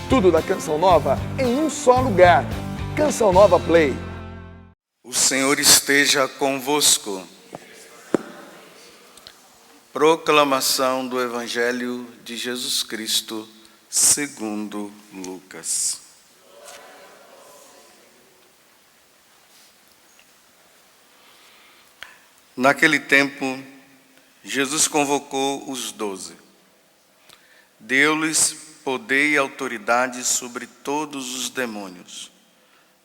Tudo da Canção Nova em um só lugar. Canção Nova Play. O Senhor esteja convosco. Proclamação do Evangelho de Jesus Cristo, segundo Lucas. Naquele tempo, Jesus convocou os 12. Deu-lhes poder e autoridade sobre todos os demônios,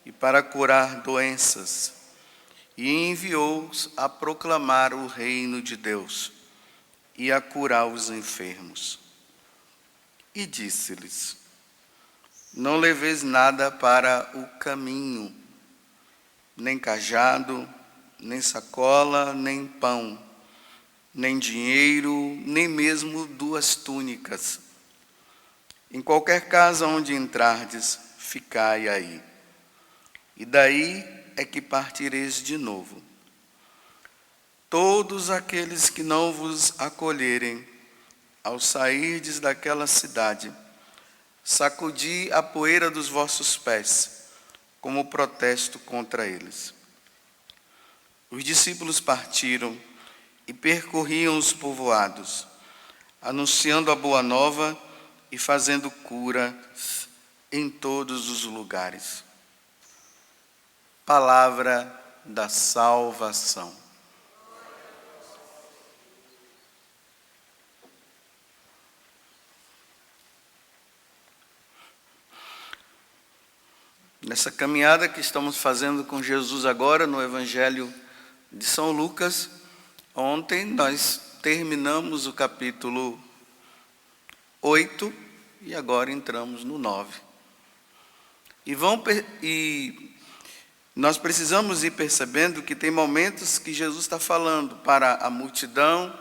e para curar doenças, e enviou-os a proclamar o reino de Deus, e a curar os enfermos. E disse-lhes: não leveis nada para o caminho, nem cajado, nem sacola, nem pão, nem dinheiro, nem mesmo 2 túnicas. Em qualquer casa onde entrardes, ficai aí. E daí é que partireis de novo. Todos aqueles que não vos acolherem, ao sairdes daquela cidade, sacudi a poeira dos vossos pés, como protesto contra eles. Os discípulos partiram e percorriam os povoados, anunciando a boa nova e fazendo cura em todos os lugares. Palavra da salvação. Nessa caminhada que estamos fazendo com Jesus agora no Evangelho de São Lucas, ontem nós terminamos o capítulo 8 e agora entramos no 9. E nós precisamos ir percebendo que tem momentos que Jesus está falando para a multidão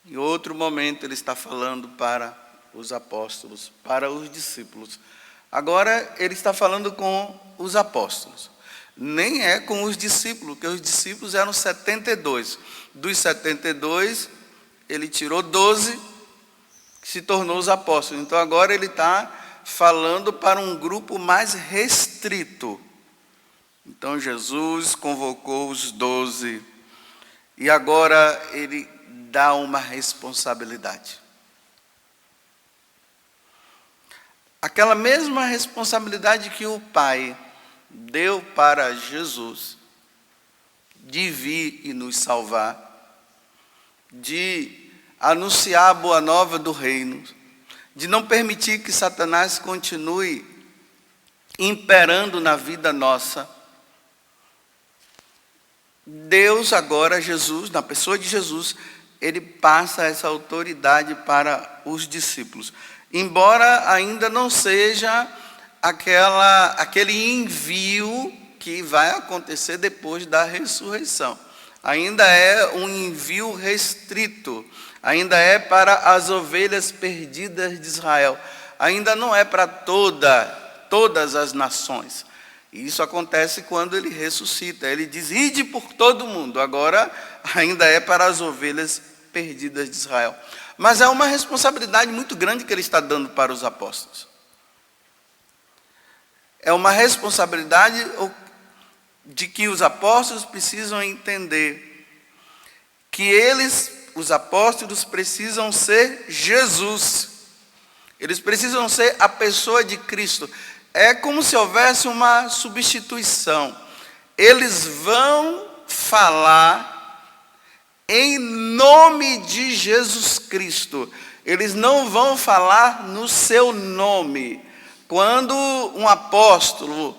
e outro momento ele está falando para os apóstolos, para os discípulos. Agora ele está falando com os apóstolos. Nem é com os discípulos, porque os discípulos eram 72. Dos 72, ele tirou 12, que se tornou os apóstolos. Então agora ele está falando para um grupo mais restrito. Então Jesus convocou os 12 e agora ele dá uma responsabilidade. Aquela mesma responsabilidade que o Pai deu para Jesus, de vir e nos salvar, de anunciar a boa nova do reino, de não permitir que Satanás continue imperando na vida nossa. Deus agora, Jesus, na pessoa de Jesus, ele passa essa autoridade para os discípulos. Embora ainda não seja aquele envio que vai acontecer depois da ressurreição. Ainda é um envio restrito. Ainda é para as ovelhas perdidas de Israel. Ainda não é para todas as nações. E isso acontece quando ele ressuscita. Ele diz: ide por todo mundo. Agora ainda é para as ovelhas perdidas de Israel. Mas é uma responsabilidade muito grande que ele está dando para os apóstolos. É uma responsabilidade de que os apóstolos precisam entender que eles, os apóstolos, precisam ser Jesus. Eles precisam ser a pessoa de Cristo. É como se houvesse uma substituição. Eles vão falar em nome de Jesus Cristo. Eles não vão falar no seu nome. Quando um apóstolo,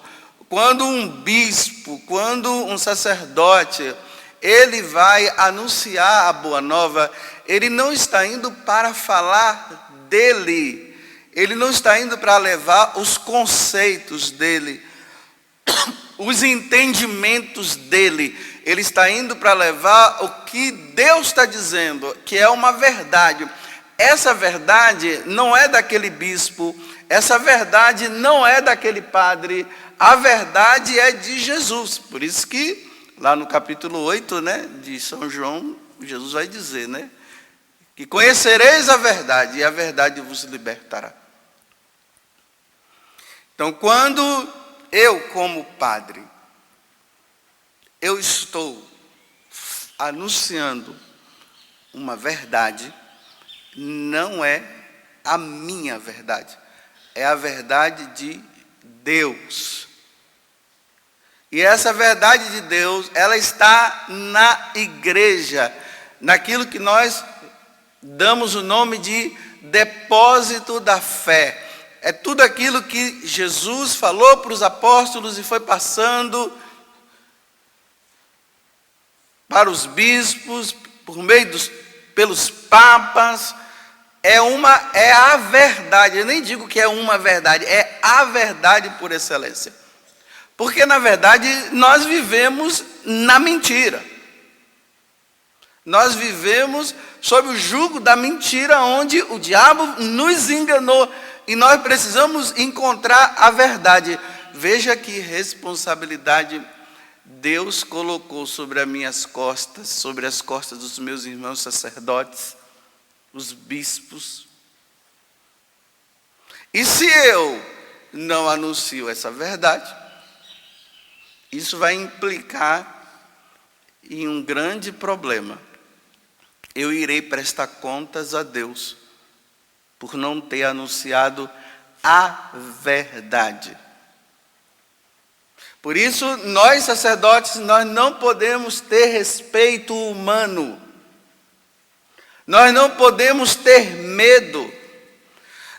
quando um bispo, quando um sacerdote, ele vai anunciar a boa nova, ele não está indo para falar dele. Ele não está indo para levar os conceitos dele, os entendimentos dele. Ele está indo para levar o que Deus está dizendo, que é uma verdade. Essa verdade não é daquele bispo, essa verdade não é daquele padre, a verdade é de Jesus. Por isso que lá no capítulo 8, de São João, Jesus vai dizer, que conhecereis a verdade e a verdade vos libertará. Então, quando eu, como padre, eu estou anunciando uma verdade, não é a minha verdade, é a verdade de Deus. E essa verdade de Deus, ela está na igreja, naquilo que nós damos o nome de depósito da fé. É tudo aquilo que Jesus falou para os apóstolos e foi passando para os bispos, pelos papas. É a verdade. Eu nem digo que é uma verdade, é a verdade por excelência. Porque, na verdade, nós vivemos na mentira. Nós vivemos sob o jugo da mentira, onde o diabo nos enganou. E nós precisamos encontrar a verdade. Veja que responsabilidade Deus colocou sobre as minhas costas, sobre as costas dos meus irmãos sacerdotes, os bispos. E se eu não anuncio essa verdade, isso vai implicar em um grande problema. Eu irei prestar contas a Deus por não ter anunciado a verdade. Por isso, nós sacerdotes, nós não podemos ter respeito humano. Nós não podemos ter medo.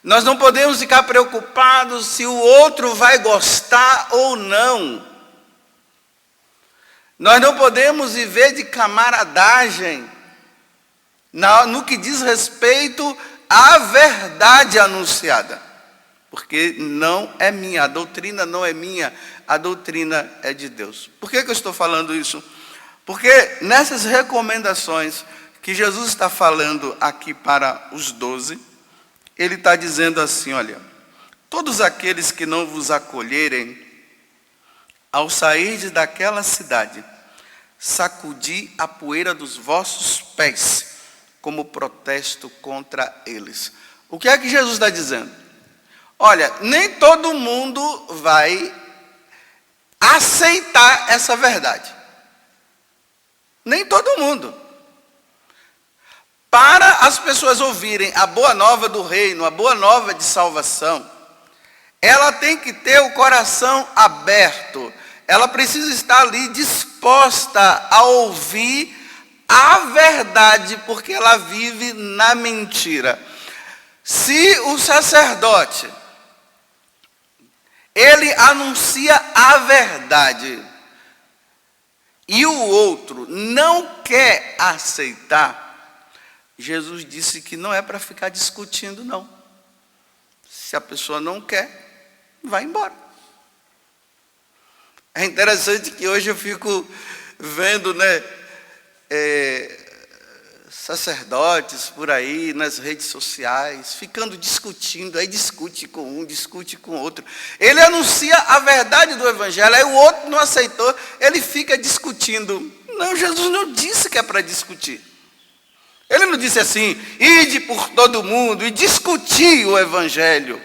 Nós não podemos ficar preocupados se o outro vai gostar ou não. Nós não podemos viver de camaradagem no que diz respeito à verdade anunciada. Porque não é minha, a doutrina não é minha, a doutrina é de Deus. Por que eu estou falando isso? Porque nessas recomendações que Jesus está falando aqui para os 12, ele está dizendo assim, olha, todos aqueles que não vos acolherem, ao sair daquela cidade, sacudi a poeira dos vossos pés, como protesto contra eles. O que é que Jesus está dizendo? Olha, nem todo mundo vai aceitar essa verdade. Nem todo mundo. Para as pessoas ouvirem a boa nova do reino, a boa nova de salvação, ela tem que ter o coração aberto. Ela precisa estar ali disposta a ouvir a verdade, porque ela vive na mentira. Se o sacerdote, ele anuncia a verdade, e o outro não quer aceitar, Jesus disse que não é para ficar discutindo, não. Se a pessoa não quer, vai embora. É interessante que hoje eu fico vendo, sacerdotes por aí nas redes sociais, ficando discutindo, aí discute com um, discute com outro. Ele anuncia a verdade do evangelho, aí o outro não aceitou, ele fica discutindo. Não, Jesus não disse que é para discutir. Ele não disse assim, ide por todo mundo e discutir o evangelho.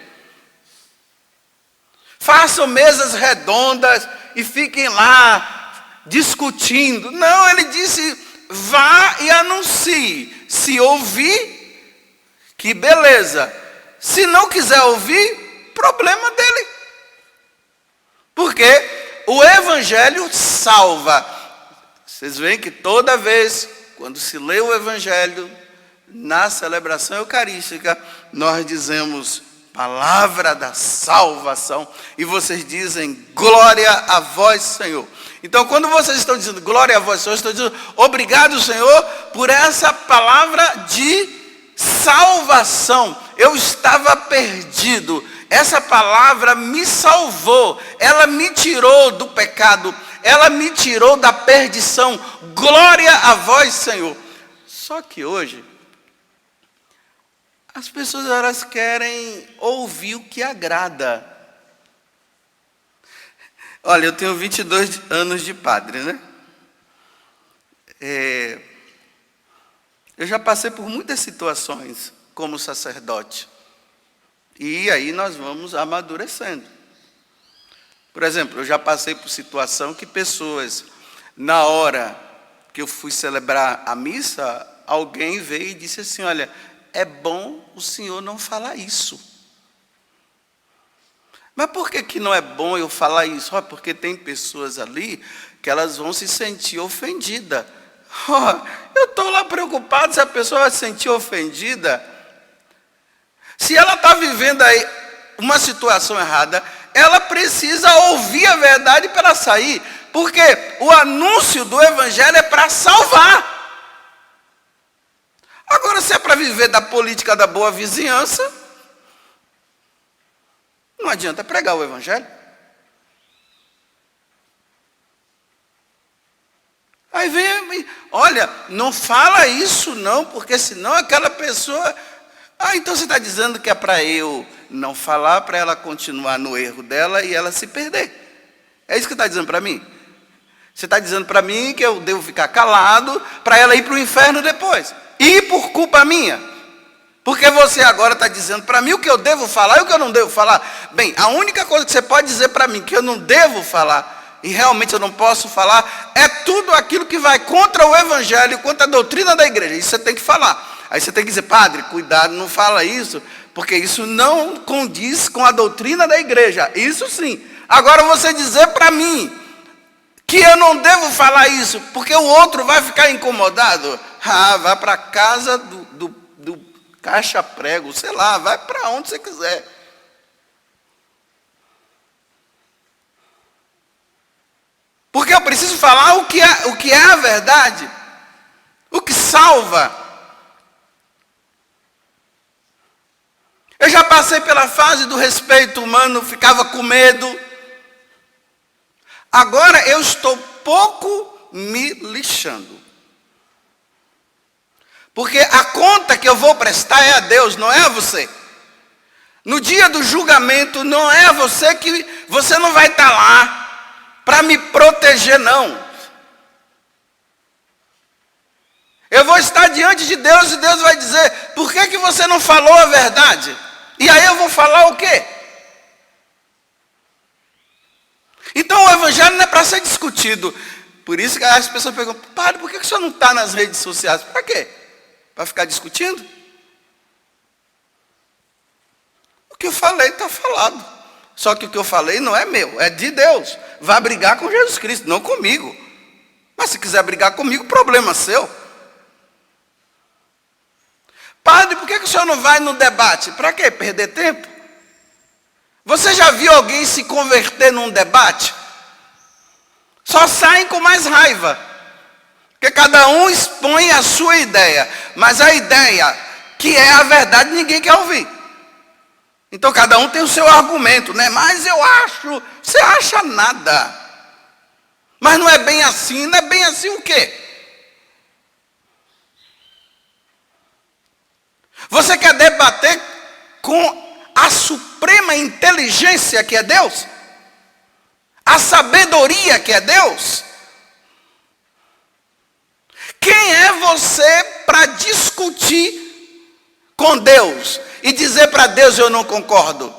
Façam mesas redondas e fiquem lá discutindo. Não, ele disse, vá e anuncie. Se ouvir, que beleza. Se não quiser ouvir, problema dele. Porque o evangelho salva. Vocês veem que toda vez, quando se lê o evangelho, na celebração eucarística, nós dizemos palavra da salvação, e vocês dizem glória a vós, Senhor. Então, quando vocês estão dizendo glória a vós, Senhor, estão dizendo obrigado, Senhor, por essa palavra de salvação. Eu estava perdido, essa palavra me salvou, ela me tirou do pecado, ela me tirou da perdição. Glória a vós, Senhor. Só que hoje as pessoas, elas querem ouvir o que agrada. Olha, eu tenho 22 anos de padre, né? Eu já passei por muitas situações como sacerdote. E aí nós vamos amadurecendo. Por exemplo, eu já passei por situação que pessoas, na hora que eu fui celebrar a missa, alguém veio e disse assim, olha, é bom o senhor não falar isso. Mas por que não é bom eu falar isso? Porque tem pessoas ali que elas vão se sentir ofendidas. Eu estou lá preocupado se a pessoa vai se sentir ofendida. Se ela está vivendo aí uma situação errada, ela precisa ouvir a verdade para ela sair. Porque o anúncio do evangelho é para salvar. Agora, se é para viver da política da boa vizinhança, não adianta pregar o evangelho. Aí vem, olha, não fala isso não, porque senão aquela pessoa... então você está dizendo que é para eu não falar, para ela continuar no erro dela e ela se perder. É isso que você está dizendo para mim? Você está dizendo para mim que eu devo ficar calado para ela ir para o inferno depois. E por culpa minha. Porque você agora está dizendo para mim o que eu devo falar e o que eu não devo falar. Bem, a única coisa que você pode dizer para mim que eu não devo falar, e realmente eu não posso falar, é tudo aquilo que vai contra o evangelho, contra a doutrina da igreja. Isso você tem que falar. Aí você tem que dizer, padre, cuidado, não fala isso, porque isso não condiz com a doutrina da igreja. Isso sim. Agora você dizer para mim que eu não devo falar isso, porque o outro vai ficar incomodado. Vai para a casa do caixa-prego, sei lá, vai para onde você quiser. Porque eu preciso falar o que é a verdade, o que salva. Eu já passei pela fase do respeito humano, ficava com medo. Agora eu estou pouco me lixando. Porque a conta que eu vou prestar é a Deus, não é a você. No dia do julgamento, não é a você que você não vai estar lá para me proteger, não. Eu vou estar diante de Deus e Deus vai dizer, por que você não falou a verdade? E aí eu vou falar o quê? Então o evangelho não é para ser discutido. Por isso que as pessoas perguntam, padre, por que o senhor não está nas redes sociais? Para quê? Para ficar discutindo? O que eu falei está falado. Só que o que eu falei não é meu, é de Deus. Vai brigar com Jesus Cristo, não comigo. Mas se quiser brigar comigo, problema seu. Padre, por que o senhor não vai no debate? Para quê? Perder tempo? Você já viu alguém se converter num debate? Só saem com mais raiva. Porque cada um expõe a sua ideia. Mas a ideia que é a verdade, ninguém quer ouvir. Então cada um tem o seu argumento, né? Mas eu acho, você acha nada. Mas não é bem assim, não é bem assim o quê? Você quer debater com a suprema inteligência que é Deus? A sabedoria que é Deus? Quem é você para discutir com Deus e dizer para Deus eu não concordo?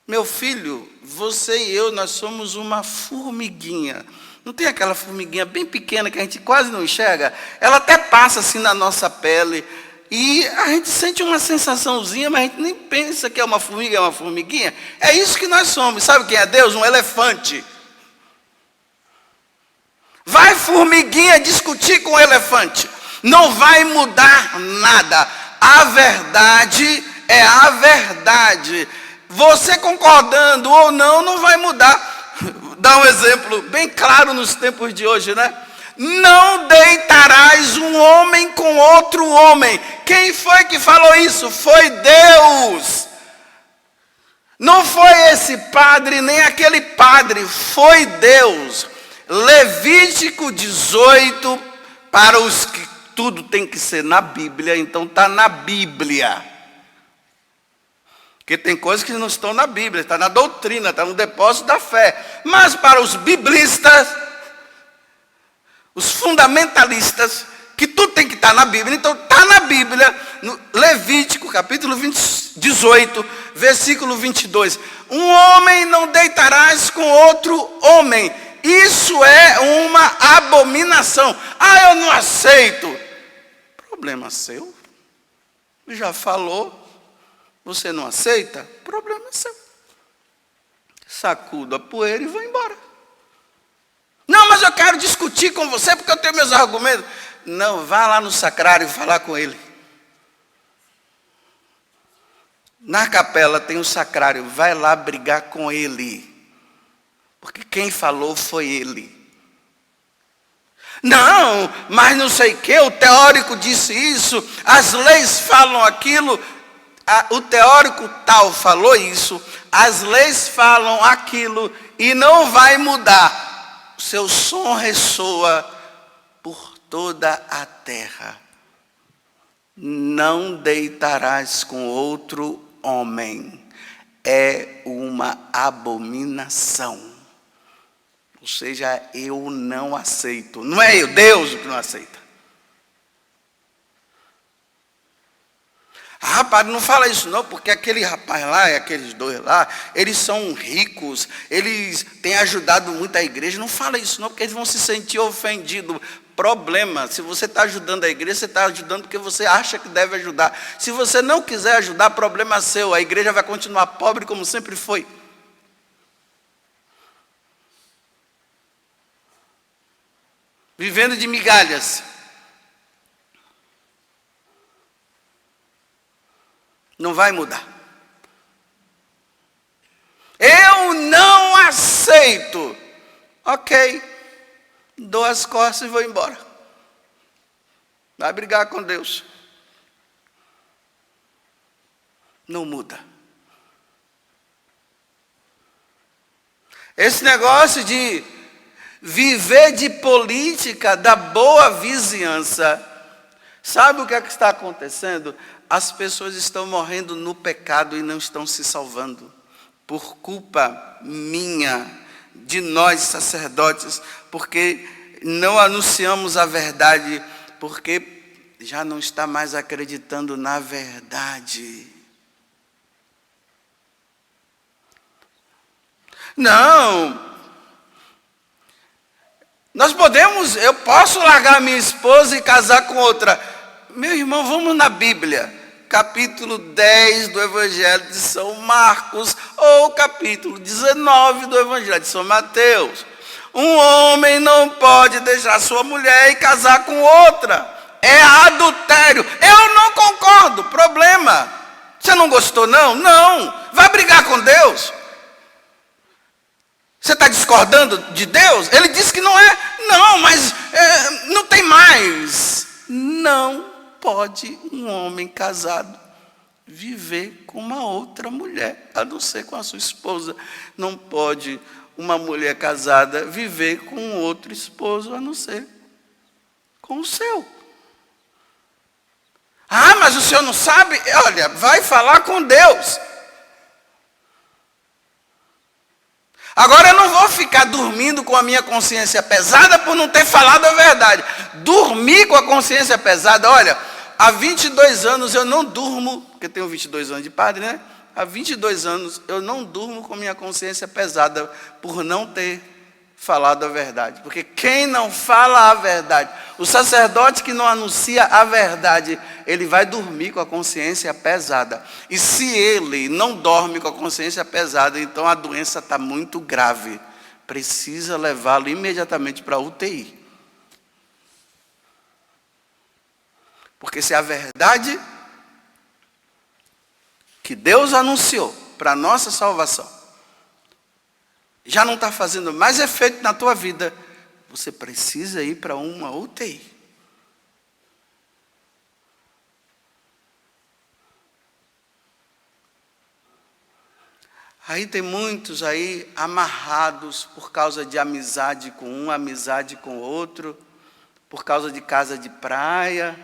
Meu filho, você e eu, nós somos uma formiguinha. Não tem aquela formiguinha bem pequena que a gente quase não enxerga? Ela até passa assim na nossa pele. E a gente sente uma sensaçãozinha, mas a gente nem pensa que é uma formiga, é uma formiguinha. É isso que nós somos. Sabe quem é Deus? Um elefante. Vai, formiguinha, discutir com o elefante. Não vai mudar nada. A verdade é a verdade. Você concordando ou não, não vai mudar. Dá um exemplo bem claro nos tempos de hoje, né? Não deitarás um homem com outro homem. Quem foi que falou isso? Foi Deus. Não foi esse padre, nem aquele padre. Foi Deus. Levítico 18, para os que tudo tem que ser na Bíblia, então está na Bíblia. Porque tem coisas que não estão na Bíblia, está na doutrina, está no depósito da fé. Mas para os biblistas, os fundamentalistas, que tudo tem que estar na Bíblia, então está na Bíblia, no Levítico, capítulo 18, versículo 22. Um homem não deitarás com outro homem. Isso é uma abominação. Ah, eu não aceito. Problema seu. Já falou. Você não aceita? Problema seu. Sacudo a poeira e vou embora. Não, mas eu quero discutir com você porque eu tenho meus argumentos. Não, vá lá no sacrário falar com ele. Na capela tem um sacrário, vai lá brigar com ele. Porque quem falou foi ele. Não, mas não sei o que, o teórico disse isso, as leis falam aquilo, o teórico tal falou isso, as leis falam aquilo e não vai mudar. O seu som ressoa por toda a terra. Não deitarás com outro homem. É uma abominação. Ou seja, eu não aceito. Não é eu, Deus, o que não aceita. Ah, padre, não fala isso não, porque aquele rapaz lá e aqueles dois lá, eles são ricos, eles têm ajudado muito a igreja. Não fala isso não, porque eles vão se sentir ofendidos. Problema, se você está ajudando a igreja, você está ajudando porque você acha que deve ajudar. Se você não quiser ajudar, problema seu, a igreja vai continuar pobre como sempre foi. Vivendo de migalhas. Não vai mudar. Eu não aceito. Ok. Dou as costas e vou embora. Vai brigar com Deus. Não muda. Esse negócio de viver de política da boa vizinhança. Sabe o que é que está acontecendo? As pessoas estão morrendo no pecado e não estão se salvando. Por culpa minha, de nós sacerdotes, porque não anunciamos a verdade, porque já não está mais acreditando na verdade. Não. Eu posso largar minha esposa e casar com outra. Meu irmão, vamos na Bíblia. Capítulo 10 do Evangelho de São Marcos, ou capítulo 19 do Evangelho de São Mateus. Um homem não pode deixar sua mulher e casar com outra. É adultério. Eu não concordo. Problema. Você não gostou, não? Não. Vai brigar com Deus. Você está discordando de Deus? Ele disse que não é. Não, mas não tem mais. Não pode um homem casado viver com uma outra mulher, a não ser com a sua esposa. Não pode uma mulher casada viver com outro esposo, a não ser com o seu. Ah, mas o senhor não sabe? Olha, vai falar com Deus. Agora eu não vou ficar dormindo com a minha consciência pesada por não ter falado a verdade. Dormir com a consciência pesada, olha, há 22 anos eu não durmo, porque eu tenho 22 anos de padre, né? Há 22 anos eu não durmo com minha consciência pesada por não ter falado a verdade. Porque quem não fala a verdade, o sacerdote que não anuncia a verdade, ele vai dormir com a consciência pesada. E se ele não dorme com a consciência pesada, então a doença está muito grave. Precisa levá-lo imediatamente para a UTI. Porque se a verdade que Deus anunciou para a nossa salvação já não está fazendo mais efeito na tua vida, você precisa ir para uma UTI. Aí tem muitos aí amarrados por causa de amizade com um, amizade com outro, por causa de casa de praia.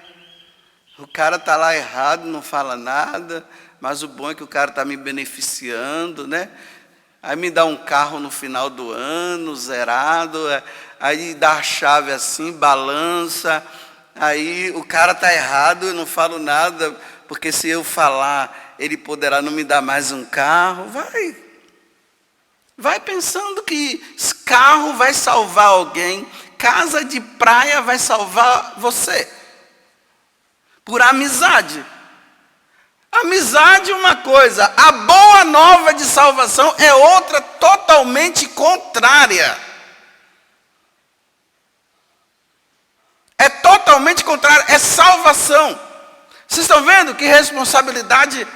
O cara está lá errado, não fala nada, mas o bom é que o cara está me beneficiando, né? Aí me dá um carro no final do ano, zerado, aí dá a chave assim, balança, aí o cara está errado, eu não falo nada, porque se eu falar, Ele poderá não me dar mais um carro. Vai pensando que carro vai salvar alguém, casa de praia vai salvar você. Por amizade. Amizade é uma coisa, a boa nova de salvação é outra totalmente contrária. É totalmente contrário, é salvação. Vocês estão vendo que responsabilidade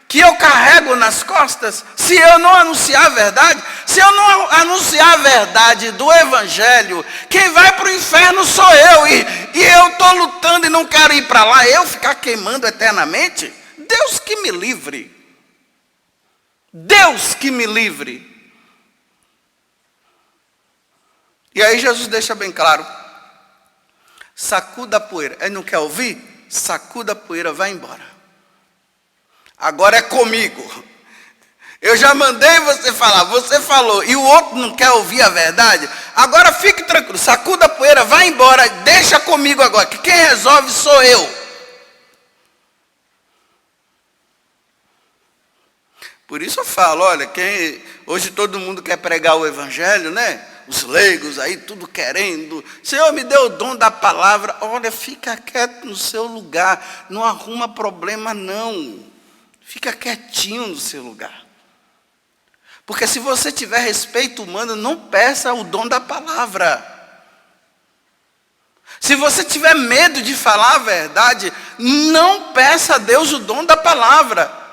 que eu carrego nas costas? Se eu não anunciar a verdade, se eu não anunciar a verdade do Evangelho, quem vai para o inferno sou eu. E eu estou lutando e não quero ir para lá, eu ficar queimando eternamente? Deus que me livre. Deus que me livre. E aí Jesus deixa bem claro. Sacuda a poeira. Ele não quer ouvir? Sacuda a poeira, vai embora. Agora é comigo. Eu já mandei você falar, você falou, e o outro não quer ouvir a verdade. Agora fique tranquilo, sacuda a poeira, vai embora, deixa comigo agora, que quem resolve sou eu. Por isso eu falo, olha, hoje todo mundo quer pregar o Evangelho, né? Os leigos aí, tudo querendo. Senhor, me deu o dom da palavra. Olha, fica quieto no seu lugar. Não arruma problema, não. Fica quietinho no seu lugar. Porque se você tiver respeito humano, não peça o dom da palavra. Se você tiver medo de falar a verdade, não peça a Deus o dom da palavra.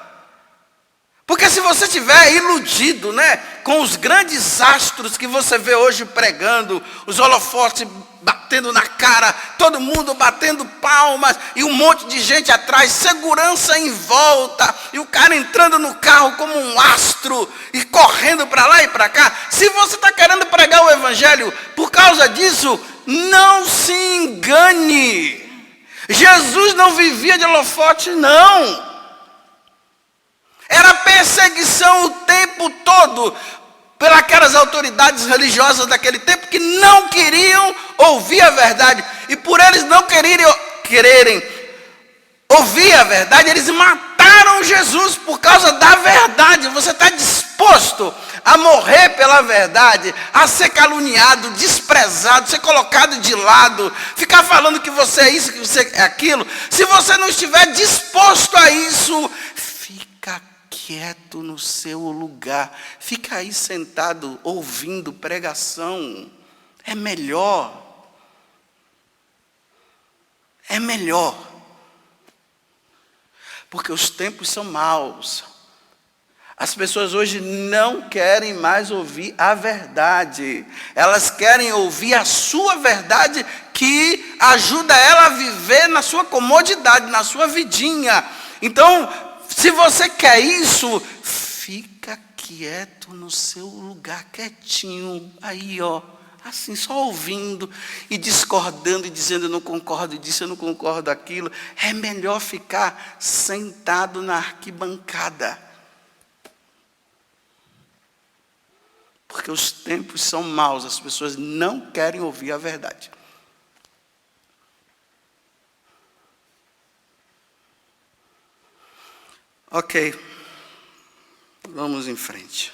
Porque se você estiver iludido, né, com os grandes astros que você vê hoje pregando, os holofotes batendo na cara, todo mundo batendo palmas, e um monte de gente atrás, segurança em volta, e o cara entrando no carro como um astro, e correndo para lá e para cá. Se você está querendo pregar o Evangelho, por causa disso, não se engane. Jesus não vivia de holofote, não. Era perseguição o tempo todo pelas autoridades religiosas daquele tempo que não queriam ouvir a verdade. E por eles não quererem ouvir a verdade, eles mataram Jesus por causa da verdade. Você está disposto a morrer pela verdade, a ser caluniado, desprezado, ser colocado de lado, ficar falando que você é isso, que você é aquilo? Se você não estiver disposto a isso, fica quieto no seu lugar. Fica aí sentado ouvindo pregação. É melhor. É melhor. Porque os tempos são maus. As pessoas hoje não querem mais ouvir a verdade. Elas querem ouvir a sua verdade que ajuda ela a viver na sua comodidade, na sua vidinha. Então, se você quer isso, fica quieto no seu lugar, quietinho, aí ó, assim, só ouvindo e discordando e dizendo eu não concordo disso, eu não concordo daquilo. É melhor ficar sentado na arquibancada. Porque os tempos são maus, as pessoas não querem ouvir a verdade. Ok, vamos em frente,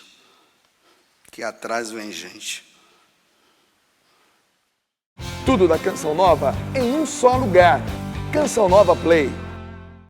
que atrás vem gente. Tudo da Canção Nova em um só lugar. Canção Nova Play.